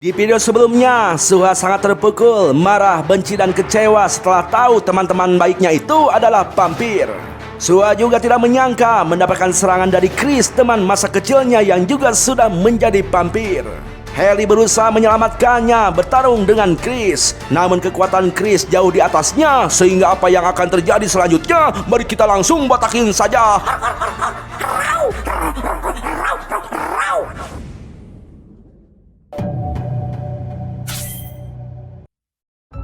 Di video sebelumnya, Suha sangat terpukul, marah, benci, dan kecewa setelah tahu teman-teman baiknya itu adalah vampir. Suha juga tidak menyangka mendapatkan serangan dari Chris, teman masa kecilnya yang juga sudah menjadi vampir. Hailey berusaha menyelamatkannya bertarung dengan Chris, namun kekuatan Chris jauh di atasnya, sehingga apa yang akan terjadi selanjutnya, mari kita langsung batakin saja.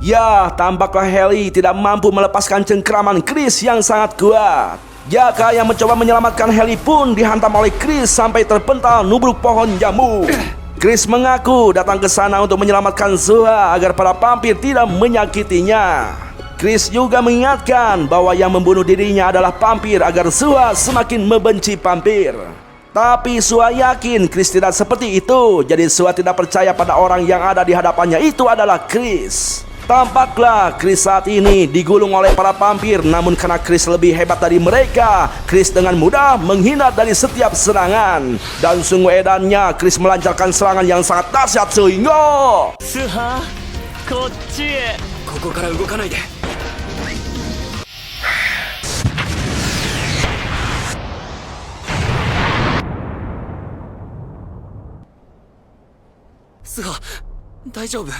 Ya, tampaklah Hailey tidak mampu melepaskan cengkraman Chris yang sangat kuat. Jaka yang mencoba menyelamatkan Hailey pun dihantam oleh Chris sampai terpental nubruk pohon jambu. Chris mengaku datang ke sana untuk menyelamatkan Suha agar para vampir tidak menyakitinya. Chris juga mengingatkan bahwa yang membunuh dirinya adalah vampir agar Suha semakin membenci vampir. Tapi Suha yakin Chris tidak seperti itu, jadi Suha tidak percaya pada orang yang ada di hadapannya itu adalah Chris. Tampaklah Chris saat ini digulung oleh para vampir, namun karena Chris lebih hebat dari mereka, Chris dengan mudah menghindar dari setiap serangan. Dan sungguh edannya Chris melancarkan serangan yang sangat dahsyat sehingga Suha, kochi e. Koko kara ugokanai de. Suha, daijoubu?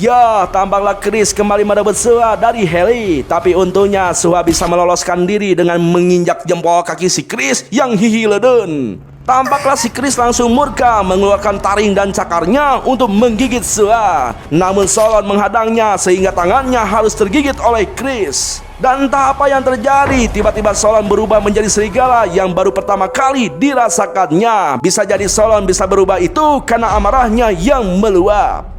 Ya, tampaklah Chris kembali merebut Suha dari Hailey. Tapi untungnya Suha bisa meloloskan diri dengan menginjak jempol kaki si Chris yang hihiledun. Tampaklah si Chris langsung murka mengeluarkan taring dan cakarnya untuk menggigit Suha. Namun Solon menghadangnya sehingga tangannya harus tergigit oleh Chris. Dan entah apa yang terjadi, tiba-tiba Solon berubah menjadi serigala yang baru pertama kali dirasakannya. Bisa jadi Solon bisa berubah itu karena amarahnya yang meluap.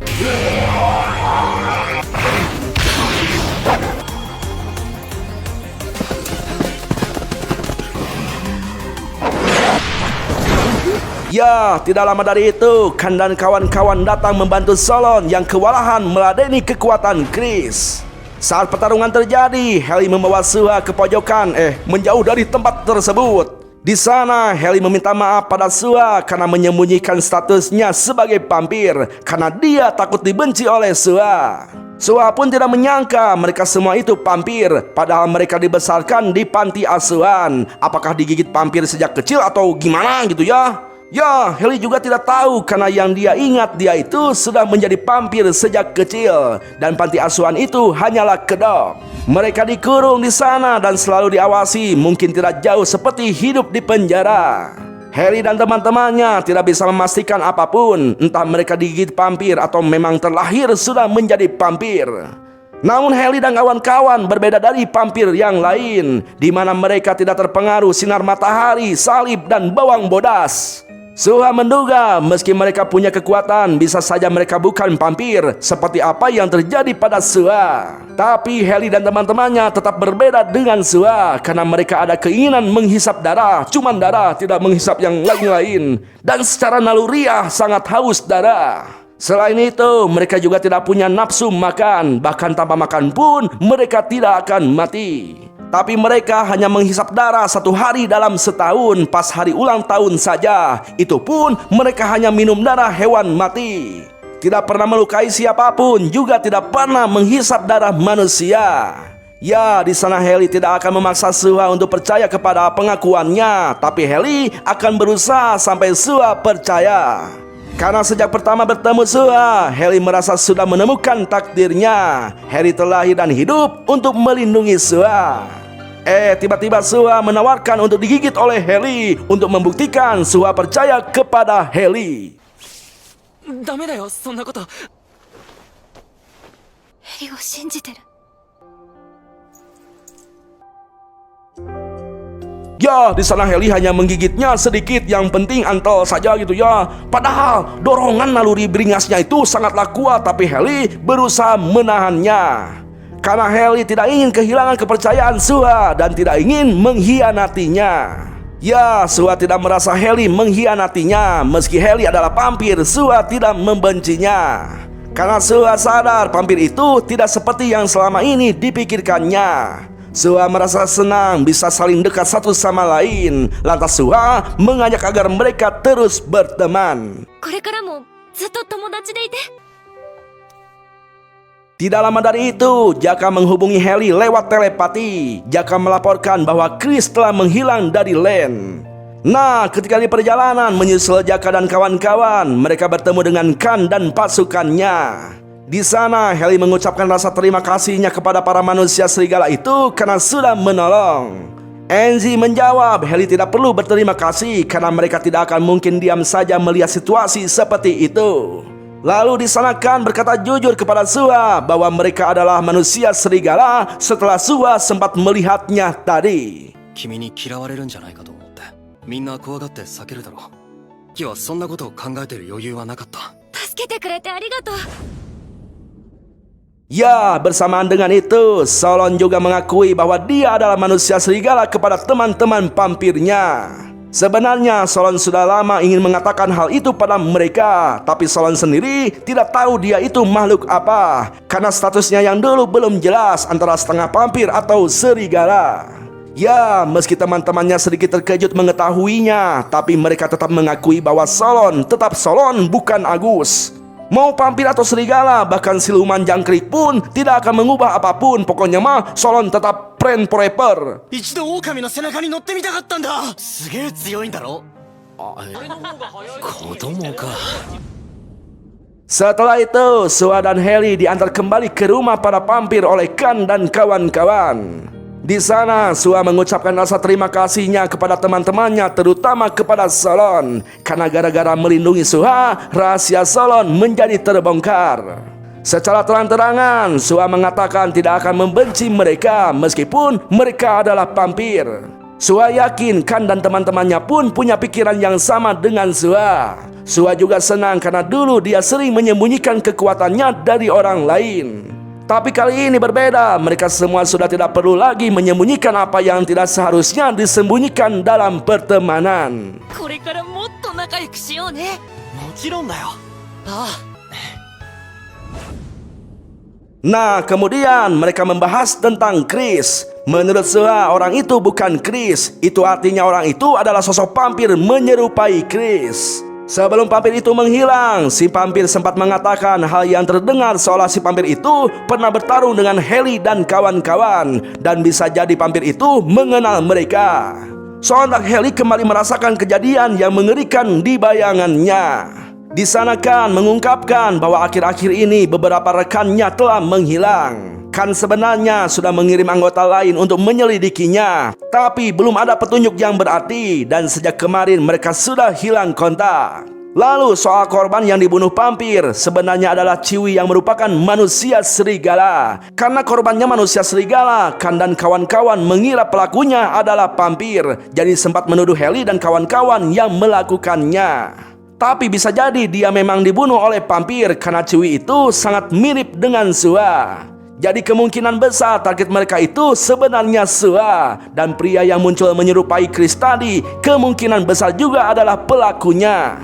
Ya, tidak lama dari itu, Khan dan kawan-kawan datang membantu Solon yang kewalahan meladeni kekuatan Chris. Saat pertarungan terjadi, Hailey membawa Suha ke pojokan, menjauh dari tempat tersebut. Di sana, Hailey meminta maaf pada Suha karena menyembunyikan statusnya sebagai vampir, karena dia takut dibenci oleh Suha. Suha pun tidak menyangka mereka semua itu vampir, padahal mereka dibesarkan di panti asuhan. Apakah digigit vampir sejak kecil atau gimana gitu ya? Ya, Hailey juga tidak tahu karena yang dia ingat dia itu sudah menjadi vampir sejak kecil dan panti asuhan itu hanyalah kedok. Mereka dikurung di sana dan selalu diawasi, mungkin tidak jauh seperti hidup di penjara. Hailey dan teman-temannya tidak bisa memastikan apapun, entah mereka digigit vampir atau memang terlahir sudah menjadi vampir. Namun Hailey dan kawan-kawan berbeda dari vampir yang lain, di mana mereka tidak terpengaruh sinar matahari, salib, dan bawang bodas. Suha menduga meski mereka punya kekuatan, bisa saja mereka bukan vampir seperti apa yang terjadi pada Suha. Tapi Hailey dan teman-temannya tetap berbeda dengan Suha karena mereka ada keinginan menghisap darah, cuman darah, tidak menghisap yang lain-lain. Dan secara naluriah sangat haus darah. Selain itu, mereka juga tidak punya nafsu makan, bahkan tanpa makan pun mereka tidak akan mati. Tapi mereka hanya menghisap darah 1 hari dalam setahun, pas hari ulang tahun saja. Itu pun mereka hanya minum darah hewan mati. Tidak pernah melukai siapapun, juga tidak pernah menghisap darah manusia. Ya, di sana Hailey tidak akan memaksa Suha untuk percaya kepada pengakuannya, tapi Hailey akan berusaha sampai Suha percaya. Karena sejak pertama bertemu Suha, Hailey merasa sudah menemukan takdirnya. Hailey terlahir dan hidup untuk melindungi Suha. Tiba-tiba Suha menawarkan untuk digigit oleh Hailey untuk membuktikan Suha percaya kepada Hailey. Dame da yo, sonna koto. Haileyを信じてる。 Ya, di sana Hailey hanya menggigitnya sedikit, yang penting antol saja gitu ya. Padahal dorongan naluri beringasnya itu sangatlah kuat, tapi Hailey berusaha menahannya. Karena Hailey tidak ingin kehilangan kepercayaan Suha dan tidak ingin mengkhianatinya. Ya, Suha tidak merasa Hailey mengkhianatinya. Meski Hailey adalah vampir, Suha tidak membencinya. Karena Suha sadar vampir itu tidak seperti yang selama ini dipikirkannya. Suha merasa senang bisa saling dekat satu sama lain. Lantas Suha mengajak agar mereka terus berteman. これからもずっと友達でいて。 Tidak lama dari itu, Jaka menghubungi Heli lewat telepati. Jaka melaporkan bahwa Chris telah menghilang dari Len. Nah, ketika di perjalanan menyusul Jaka dan kawan-kawan, mereka bertemu dengan Khan dan pasukannya. Di sana, Heli mengucapkan rasa terima kasihnya kepada para manusia serigala itu karena sudah menolong. Enzi menjawab, Heli tidak perlu berterima kasih karena mereka tidak akan mungkin diam saja melihat situasi seperti itu. Lalu di sana Khan berkata jujur kepada Suha bahwa mereka adalah manusia serigala setelah Suha sempat melihatnya tadi. 君に嫌われるんじゃないかと思ってみんな怖がって避けるだろう。キはそんなことを考えてる余裕はなかった。助けてくれてありがとう。 Ya, bersamaan dengan itu, Solon juga mengakui bahwa dia adalah manusia serigala kepada teman-teman vampirnya. Sebenarnya Solon sudah lama ingin mengatakan hal itu pada mereka, tapi Solon sendiri tidak tahu dia itu makhluk apa, karena statusnya yang dulu belum jelas antara setengah vampir atau serigala. Ya, meski teman-temannya sedikit terkejut mengetahuinya, tapi mereka tetap mengakui bahwa Solon tetap Solon, bukan Agus. Mau vampir atau serigala, bahkan siluman jangkrik pun tidak akan mengubah apapun. Pokoknya mah Solon tetap friend forever. 一度狼の背中に乗ってみたかったんだ。すげえ強いんだろ。子供か。 Setelah itu, Suha dan Heli diantar kembali ke rumah para vampir oleh Khan dan kawan-kawan. Di sana, Suha mengucapkan rasa terima kasihnya kepada teman-temannya, terutama kepada Solon. Karena gara-gara melindungi Suha, rahasia Solon menjadi terbongkar. Secara terang-terangan, Suha mengatakan tidak akan membenci mereka meskipun mereka adalah vampir. Suha yakin Khan dan teman-temannya pun punya pikiran yang sama dengan Suha. Suha juga senang karena dulu dia sering menyembunyikan kekuatannya dari orang lain. Tapi kali ini berbeda, mereka semua sudah tidak perlu lagi menyembunyikan apa yang tidak seharusnya disembunyikan dalam pertemanan. これからもっと仲良くしようね。もちろんだよ。ああ。 Nah, kemudian mereka membahas tentang Chris. Menurut Suha, orang itu bukan Chris. Itu artinya orang itu adalah sosok vampir menyerupai Chris. Sebelum vampir itu menghilang, si vampir sempat mengatakan hal yang terdengar seolah si vampir itu pernah bertarung dengan Heli dan kawan-kawan. Dan bisa jadi vampir itu mengenal mereka. Sontak Heli kembali merasakan kejadian yang mengerikan di bayangannya. Di sana Khan mengungkapkan bahwa akhir-akhir ini beberapa rekannya telah menghilang. Khan sebenarnya sudah mengirim anggota lain untuk menyelidikinya, tapi belum ada petunjuk yang berarti dan sejak kemarin mereka sudah hilang kontak. Lalu soal korban yang dibunuh vampir, sebenarnya adalah Ciwi yang merupakan manusia serigala. Karena korbannya manusia serigala, Khan dan kawan-kawan mengira pelakunya adalah vampir, jadi sempat menuduh Heli dan kawan-kawan yang melakukannya. Tapi bisa jadi dia memang dibunuh oleh vampir karena Ciwi itu sangat mirip dengan Suha. Jadi kemungkinan besar target mereka itu sebenarnya Suha. Dan pria yang muncul menyerupai Chris tadi kemungkinan besar juga adalah pelakunya.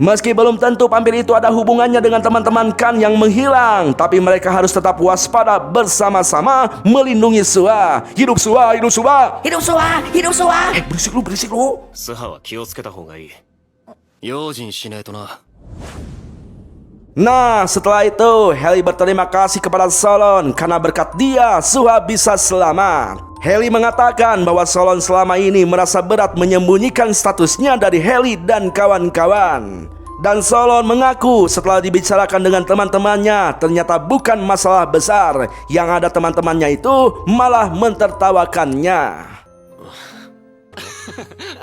Meski belum tentu vampir itu ada hubungannya dengan teman-teman Khan yang menghilang, tapi mereka harus tetap waspada bersama-sama melindungi Suha. Hidup Suha, hidup Suha. Hidup Suha, hidup Suha. Berisik lu, berisik lu. スハは気をつけた方がいい。用心しねえとな。 Nah, setelah itu Heli berterima kasih kepada Solon karena berkat dia Suha bisa selamat. Heli mengatakan bahwa Solon selama ini merasa berat menyembunyikan statusnya dari Heli dan kawan-kawan. Dan Solon mengaku setelah dibicarakan dengan teman-temannya ternyata bukan masalah besar. Yang ada teman-temannya itu malah mentertawakannya.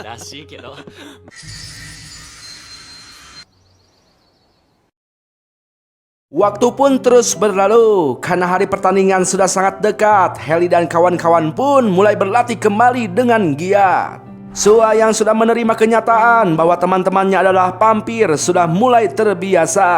らしいけど。 Waktu pun terus berlalu. Karena hari pertandingan sudah sangat dekat, Heli dan kawan-kawan pun mulai berlatih kembali dengan giat. Suha yang sudah menerima kenyataan bahwa teman-temannya adalah vampir sudah mulai terbiasa.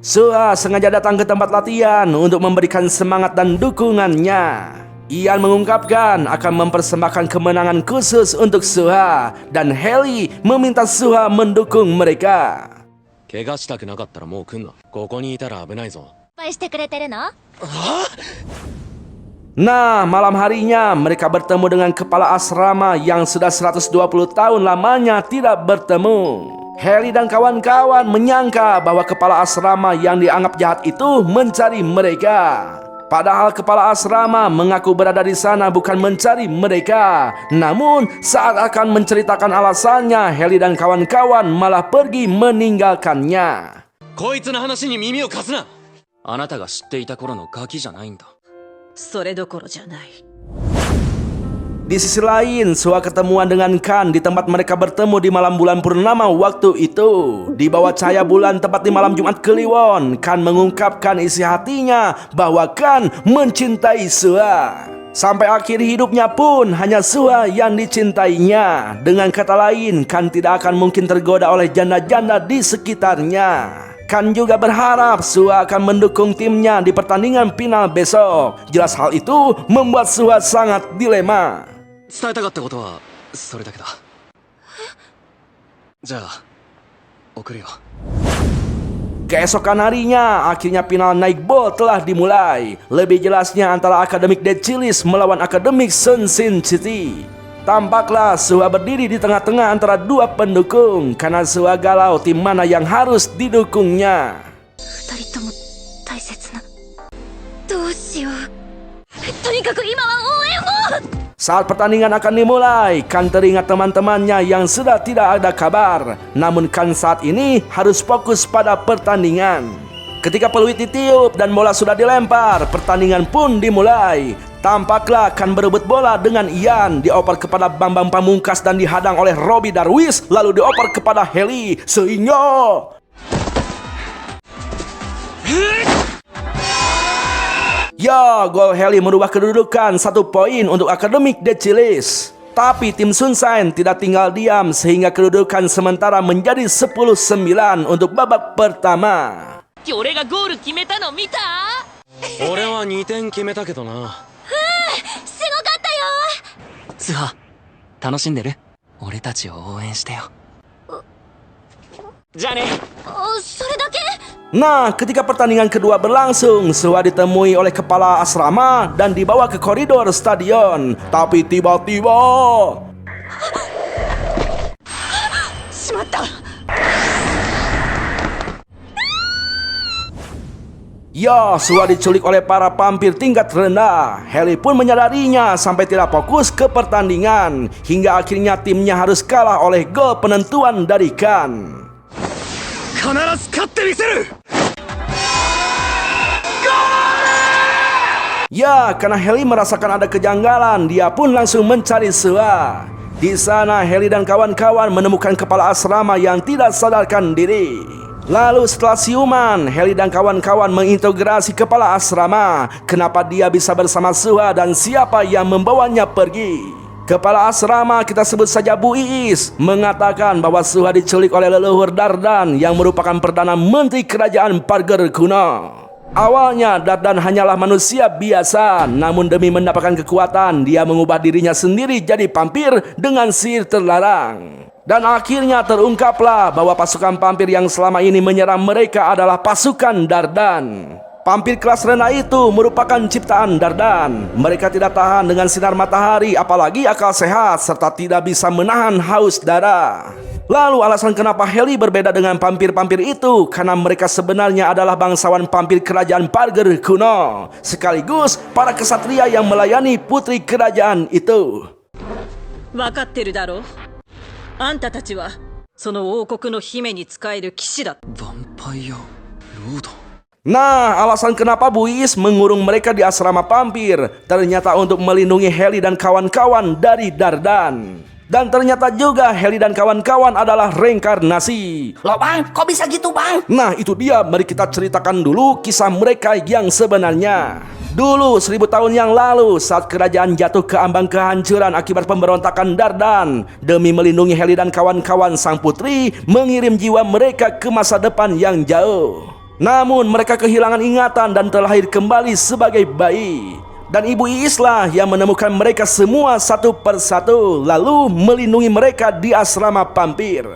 Suha sengaja datang ke tempat latihan untuk memberikan semangat dan dukungannya. Ian mengungkapkan akan mempersembahkan kemenangan khusus untuk Suha, dan Heli meminta Suha mendukung mereka. 怪我したくなかったらもう来んな。ここにいたら危ないぞ。心配してくれてるの？ Nah, malam harinya mereka bertemu dengan kepala asrama yang sudah 120 tahun lamanya tidak bertemu. Harry dan kawan-kawan menyangka bahwa kepala asrama yang dianggap jahat itu mencari mereka. Padahal kepala asrama mengaku berada di sana bukan mencari mereka. Namun saat akan menceritakan alasannya, Harry dan kawan-kawan malah pergi meninggalkannya. こいつの話に耳を貸すな。あなたが知っていた頃のガキじゃないんだ。それどころじゃない。 Di sisi lain, Sua ketemuan dengan Kan di tempat mereka bertemu di malam bulan purnama waktu itu. Di bawah cahaya bulan tepat di malam Jumat Kliwon, Kan mengungkapkan isi hatinya bahwa Kan mencintai Sua. Sampai akhir hidupnya pun hanya Sua yang dicintainya. Dengan kata lain, Kan tidak akan mungkin tergoda oleh janda-janda di sekitarnya. Kan juga berharap Sua akan mendukung timnya di pertandingan final besok. Jelas hal itu membuat Sua sangat dilema. 伝えたかったことはそれだけだ。じゃあ送るよ。 Keesokan harinya, akhirnya final Night Ball telah dimulai. Lebih jelasnya antara Akademik Dead Chilies melawan Akademik Sunshine City. Tampaklah Sua berdiri di tengah-tengah antara dua pendukung karena Sua galau tim mana yang harus didukungnya. 二人とも大切な。どうしよう。とにかく今は応援を。 Saat pertandingan akan dimulai, Kan teringat teman-temannya yang sudah tidak ada kabar. Namun Kan saat ini harus fokus pada pertandingan. Ketika peluit ditiup dan bola sudah dilempar, pertandingan pun dimulai. Tampaklah Kan berebut bola dengan Ian, dioper kepada Bambang Pamungkas dan dihadang oleh Robbie Darwish, lalu dioper kepada Heli, sehingga ya, gol Heli merubah kedudukan 1 poin untuk Akademik Dead Chilies. Tapi tim Sunshine tidak tinggal diam sehingga kedudukan sementara menjadi 10-9 untuk babak pertama. 俺がゴール決めたの見た？俺は2点決めたけどな。すごかったよ。スハ、楽しんでる？俺たちを応援してよ。じゃあね。それだけ？ Nah, ketika pertandingan kedua berlangsung, Sua ditemui oleh kepala asrama dan dibawa ke koridor stadion. Tapi tiba-tiba... しまった。 Ya, Sua diculik oleh para vampir tingkat rendah. Heli pun menyadarinya sampai tidak fokus ke pertandingan. Hingga akhirnya timnya harus kalah oleh gol penentuan dari Kan. 必ず勝ってみせる。 Ya, karena Heli merasakan ada kejanggalan, dia pun langsung mencari Sua. Di sana Heli dan kawan-kawan menemukan kepala asrama yang tidak sadarkan diri. Lalu setelah siuman, Heli dan kawan-kawan mengintegrasi kepala asrama. Kenapa dia bisa bersama Sua dan siapa yang membawanya pergi? Kepala asrama, kita sebut saja Bu Iis, mengatakan bahwa Sua diculik oleh leluhur Dardan yang merupakan Perdana Menteri Kerajaan Parger kuno. Awalnya Dardan hanyalah manusia biasa, namun demi mendapatkan kekuatan, dia mengubah dirinya sendiri jadi vampir dengan sihir terlarang. Dan akhirnya terungkaplah bahwa pasukan vampir yang selama ini menyerang mereka adalah pasukan Dardan. Vampir kelas rendah itu merupakan ciptaan Dardan. Mereka tidak tahan dengan sinar matahari, apalagi akal sehat, serta tidak bisa menahan haus darah. Lalu alasan kenapa Heli berbeda dengan vampir-vampir itu, karena mereka sebenarnya adalah bangsawan vampir kerajaan Parger kuno, sekaligus para kesatria yang melayani putri kerajaan itu. 分かってるだろう。あんたたちはその王国の姫に仕える騎士だ。ヴァンパイアロード。 Nah, alasan kenapa Bu Iis mengurung mereka di asrama vampir ternyata untuk melindungi Heli dan kawan-kawan dari Dardan. Dan ternyata juga Heli dan kawan-kawan adalah reinkarnasi. Loh bang, kok bisa gitu bang? Nah itu dia, mari kita ceritakan dulu kisah mereka yang sebenarnya. Dulu 1000 tahun yang lalu, saat kerajaan jatuh ke ambang kehancuran akibat pemberontakan Dardan, demi melindungi Heli dan kawan-kawan, sang putri mengirim jiwa mereka ke masa depan yang jauh. Namun mereka kehilangan ingatan dan terlahir kembali sebagai bayi. Dan Ibu Iislah yang menemukan mereka semua satu persatu, lalu melindungi mereka di asrama vampir.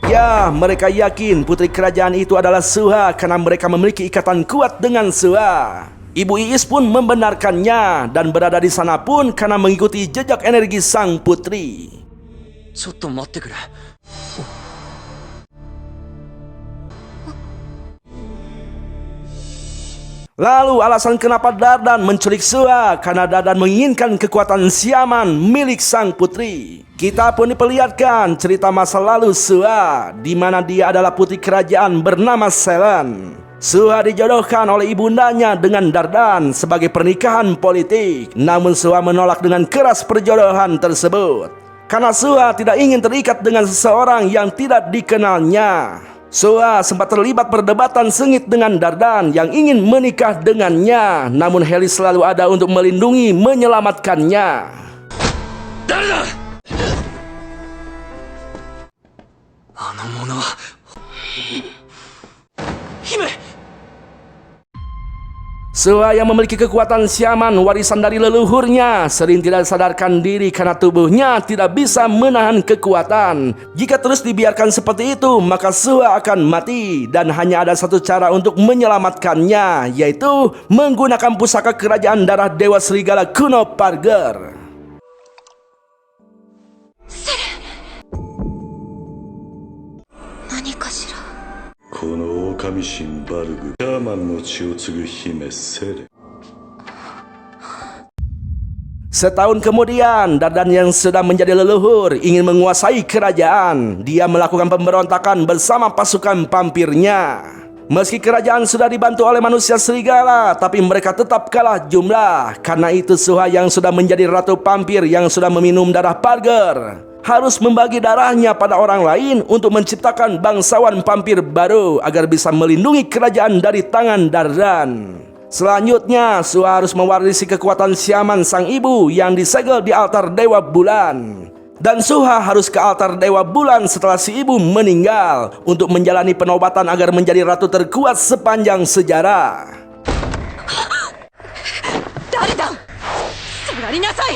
Ya, mereka yakin putri kerajaan itu adalah Suha karena mereka memiliki ikatan kuat dengan Suha. Ibu Iis pun membenarkannya dan berada di sana pun karena mengikuti jejak energi sang putri. ちょっと待ってくれ。 Lalu alasan kenapa Dardan menculik Sua karena Dardan menginginkan kekuatan siaman milik sang putri. Kita pun diperlihatkan cerita masa lalu Sua, di mana dia adalah putri kerajaan bernama Selen. Sua dijodohkan oleh ibundanya dengan Dardan sebagai pernikahan politik. Namun Sua menolak dengan keras perjodohan tersebut karena Sua tidak ingin terikat dengan seseorang yang tidak dikenalnya. Sua sempat terlibat perdebatan sengit dengan Dardan yang ingin menikah dengannya. Namun Heli selalu ada untuk melindungi, menyelamatkannya. 誰だ？あの者は姫。 Sua yang memiliki kekuatan siaman warisan dari leluhurnya sering tidak sadarkan diri karena tubuhnya tidak bisa menahan kekuatan. Jika terus dibiarkan seperti itu, maka Sua akan mati dan hanya ada satu cara untuk menyelamatkannya, yaitu menggunakan pusaka kerajaan darah Dewa Serigala kuno Parger. 何かしら。この狼神バルグ、シャーマンの血を継ぐ姫セレ。 Setahun kemudian, Dardan yang sudah menjadi leluhur ingin menguasai kerajaan. Dia melakukan pemberontakan bersama pasukan vampirnya. Meski kerajaan sudah dibantu oleh manusia serigala, tapi mereka tetap kalah jumlah. Karena itu Suha yang sudah menjadi ratu vampir yang sudah meminum darah Parger harus membagi darahnya pada orang lain untuk menciptakan bangsawan vampir baru agar bisa melindungi kerajaan dari tangan Dardan. Selanjutnya, Suha harus mewarisi kekuatan siaman sang ibu yang disegel di altar Dewa Bulan. Dan Suha harus ke altar Dewa Bulan setelah si ibu meninggal untuk menjalani penobatan agar menjadi ratu terkuat sepanjang sejarah. 誰だ？下がりなさい！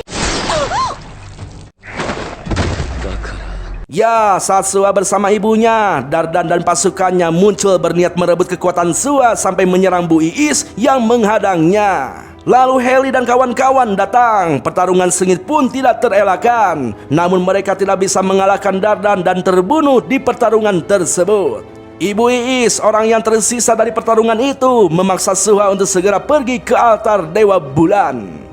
Ya, saat Suha bersama ibunya, Dardan dan pasukannya muncul berniat merebut kekuatan Suha sampai menyerang Bu Iis yang menghadangnya. Lalu Heli dan kawan-kawan datang. Pertarungan sengit pun tidak terelakkan. Namun mereka tidak bisa mengalahkan Dardan dan terbunuh di pertarungan tersebut. Ibu Iis, orang yang tersisa dari pertarungan itu, memaksa Suha untuk segera pergi ke altar Dewa Bulan.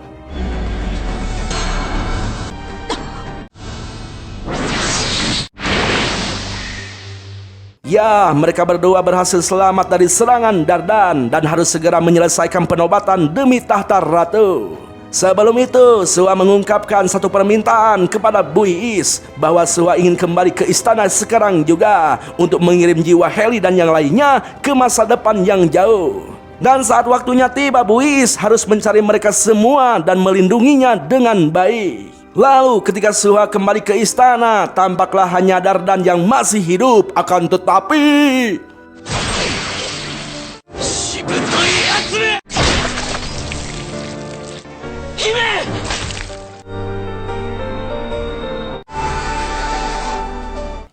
Ya, mereka berdua berhasil selamat dari serangan Dardan dan harus segera menyelesaikan penobatan demi tahta ratu. Sebelum itu, Suha mengungkapkan satu permintaan kepada Bu Iis bahwa Suha ingin kembali ke istana sekarang juga untuk mengirim jiwa Heli dan yang lainnya ke masa depan yang jauh. Dan saat waktunya tiba, Bu Iis harus mencari mereka semua dan melindunginya dengan baik. Lalu ketika Suha kembali ke istana, tampaklah hanya Dardan yang masih hidup. Akan tetapi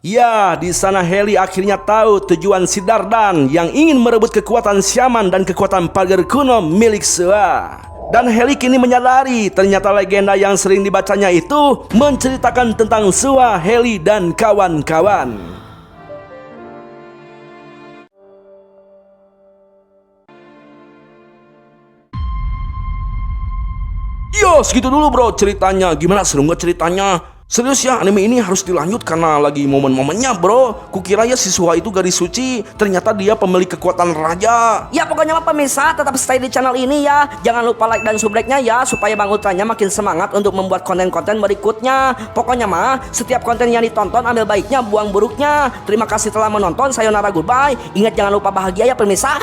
ya, di sana Heli akhirnya tahu tujuan si Dardan yang ingin merebut kekuatan siaman dan kekuatan Parger kuno milik Suha. Dan Heli kini menyadari ternyata legenda yang sering dibacanya itu menceritakan tentang Suha, Heli, dan kawan-kawan. Yo, segitu dulu bro ceritanya. Gimana, seru nggak ceritanya? Serius ya, anime ini harus dilanjut karena lagi momen-momennya bro. Kukira ya si Suha itu gadis suci, ternyata dia pemilik kekuatan raja. Ya pokoknya mah pemirsa tetap stay di channel ini ya. Jangan lupa like dan subscribe-nya ya, supaya Bang Ultranya makin semangat untuk membuat konten-konten berikutnya. Pokoknya mah setiap konten yang ditonton ambil baiknya, buang buruknya. Terima kasih telah menonton, sayonara, goodbye. Ingat jangan lupa bahagia ya pemirsa.